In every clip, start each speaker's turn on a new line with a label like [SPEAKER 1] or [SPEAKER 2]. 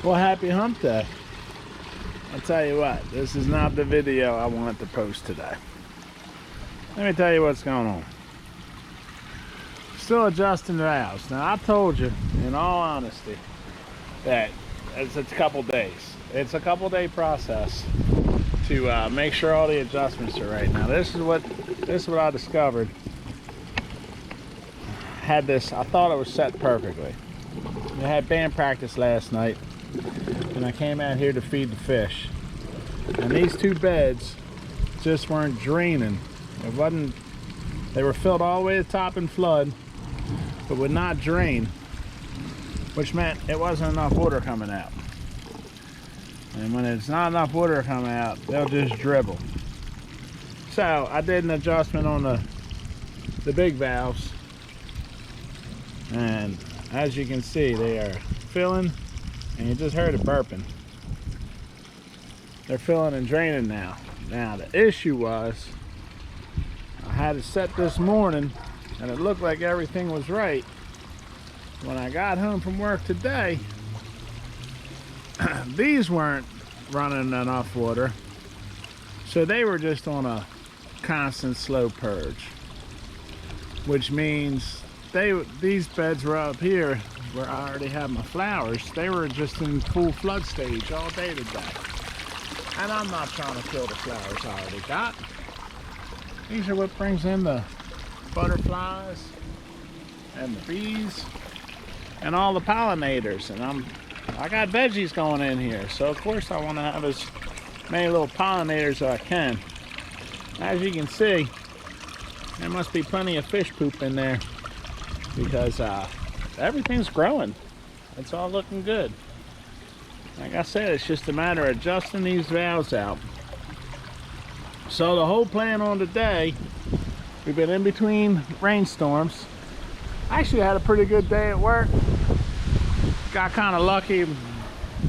[SPEAKER 1] Well, happy hump day. I'll tell you what, this is not the video I wanted to post today. Let me tell you what's going on. Still adjusting the valves. Now, I told you, in all honesty, that it's a couple days. It's a couple day process to make sure all the adjustments are right. Now, this is what I discovered. Had this, I thought it was set perfectly. I had band practice last night, and I came out here to feed the fish. And these two beds just weren't draining. They were filled all the way to the top in flood, but would not drain, which meant it wasn't enough water coming out. And when it's not enough water coming out, they'll just dribble. So I did an adjustment on the big valves, and as you can see, they are filling, and you just heard it burping. They're filling and draining now. Now the issue was, I had it set this morning, and it looked like everything was right. When I got home from work today, these weren't running enough water, so they were just on a constant slow purge, which means these beds were up here where I already have my flowers. They were just in full flood stage all day today, and I'm not trying to kill the flowers I already got. These are what brings in the butterflies and the bees and all the pollinators, and I got veggies going in here, so of course I want to have as many little pollinators as I can. As you can see, there must be plenty of fish poop in there, because everything's growing. It's all looking good. Like I said, it's just a matter of adjusting these valves out. So the whole plan on today, we've been in between rainstorms. I actually had a pretty good day at work. Got kind of lucky.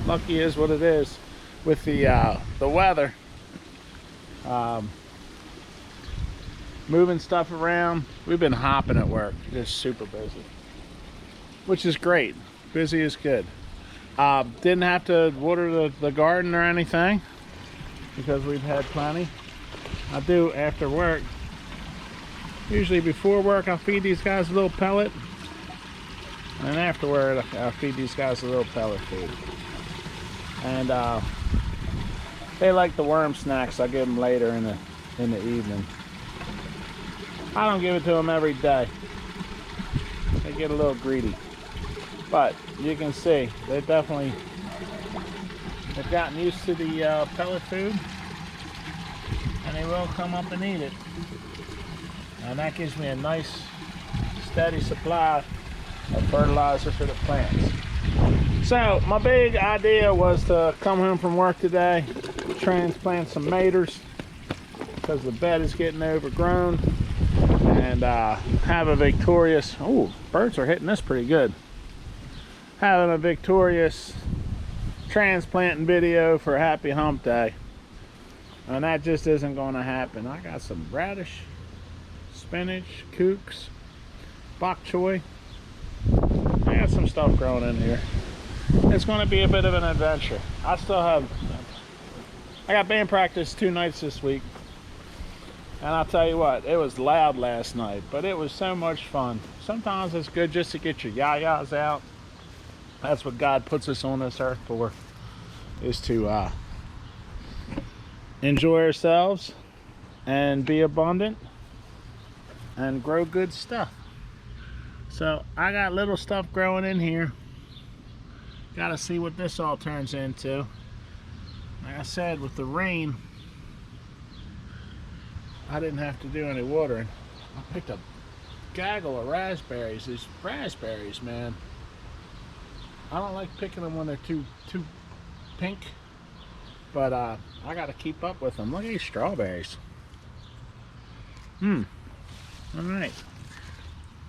[SPEAKER 1] Lucky is what it is with the weather. Moving stuff around. We've been hopping at work, just super busy, which is great. Busy is good. Didn't have to water the garden or anything because we've had plenty. I do after work. Usually before work, I'll feed these guys a little pellet, and afterward, I'll feed these guys a little pellet food. And they like the worm snacks. I give them later in the evening. I don't give it to them every day. They get a little greedy. But you can see, they've gotten used to the pellet food, and they will come up and eat it. And that gives me a nice, steady supply of fertilizer for the plants. So my big idea was to come home from work today, transplant some maters, because the bed is getting overgrown, and have a victorious, oh, birds are hitting this pretty good, having a victorious transplanting video for Happy Hump Day. And that just isn't going to happen. I got some radish, spinach, kooks, bok choy. I got some stuff growing in here. It's going to be a bit of an adventure. I got band practice 2 nights this week, and I'll tell you what, it was loud last night, but it was so much fun. Sometimes it's good just to get your yayas out. That's what God puts us on this earth for, is to enjoy ourselves and be abundant and grow good stuff. So I got little stuff growing in here. Got to see what this all turns into. Like I said, with the rain, I didn't have to do any watering. I picked a gaggle of raspberries. These raspberries, man, I don't like picking them when they're too pink, but I got to keep up with them. Look at these strawberries. All right.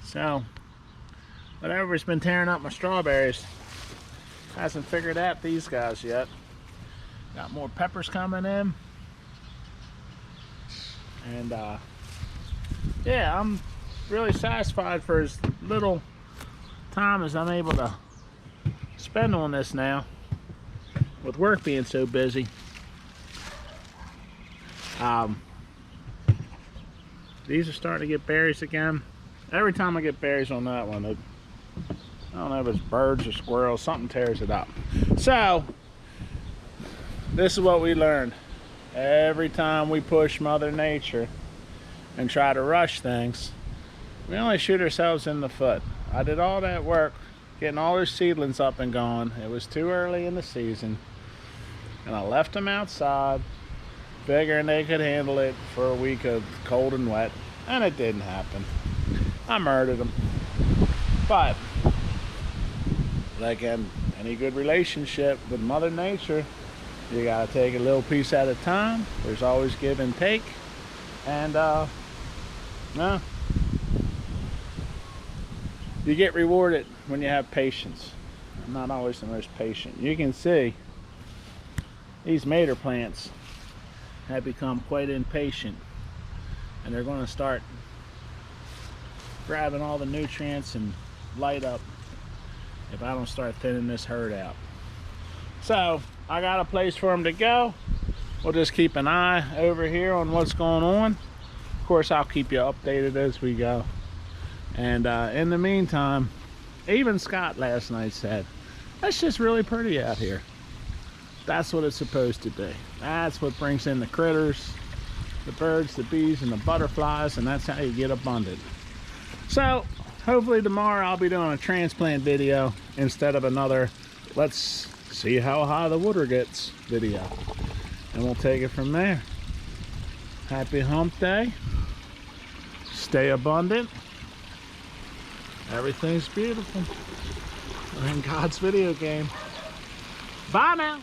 [SPEAKER 1] So whatever's been tearing up my strawberries hasn't figured out these guys yet. Got more peppers coming in, and yeah, I'm really satisfied for as little time as I'm able to spend on this now. with work being so busy, these are starting to get berries again. Every time I get berries on that one, I don't know if it's birds or squirrels, something tears it up. So, this is what we learned. Every time we push Mother Nature and try to rush things, we only shoot ourselves in the foot. I did all that work, getting all those seedlings up and going. It was too early in the season, and I left them outside, figuring they could handle it for a week of cold and wet, and it didn't happen. I murdered them. But, like in any good relationship with Mother Nature, you gotta take a little piece at a time. There's always give and take. And, no. You get rewarded when you have patience. I'm not always the most patient. You can see these Madder plants have become quite impatient, and they're going to start grabbing all the nutrients and light up if I don't start thinning this herd out. So I got a place for them to go. We'll just keep an eye over here on what's going on. Of course, I'll keep you updated as we go. And in the meantime, even Scott last night said, "That's just really pretty out here." That's what it's supposed to be. That's what brings in the critters, the birds, the bees, and the butterflies, and that's how you get abundant. So hopefully tomorrow I'll be doing a transplant video instead of another let's see how high the water gets video. And we'll take it from there. Happy hump day. Stay abundant. Everything's beautiful. We're in God's video game. Bye now.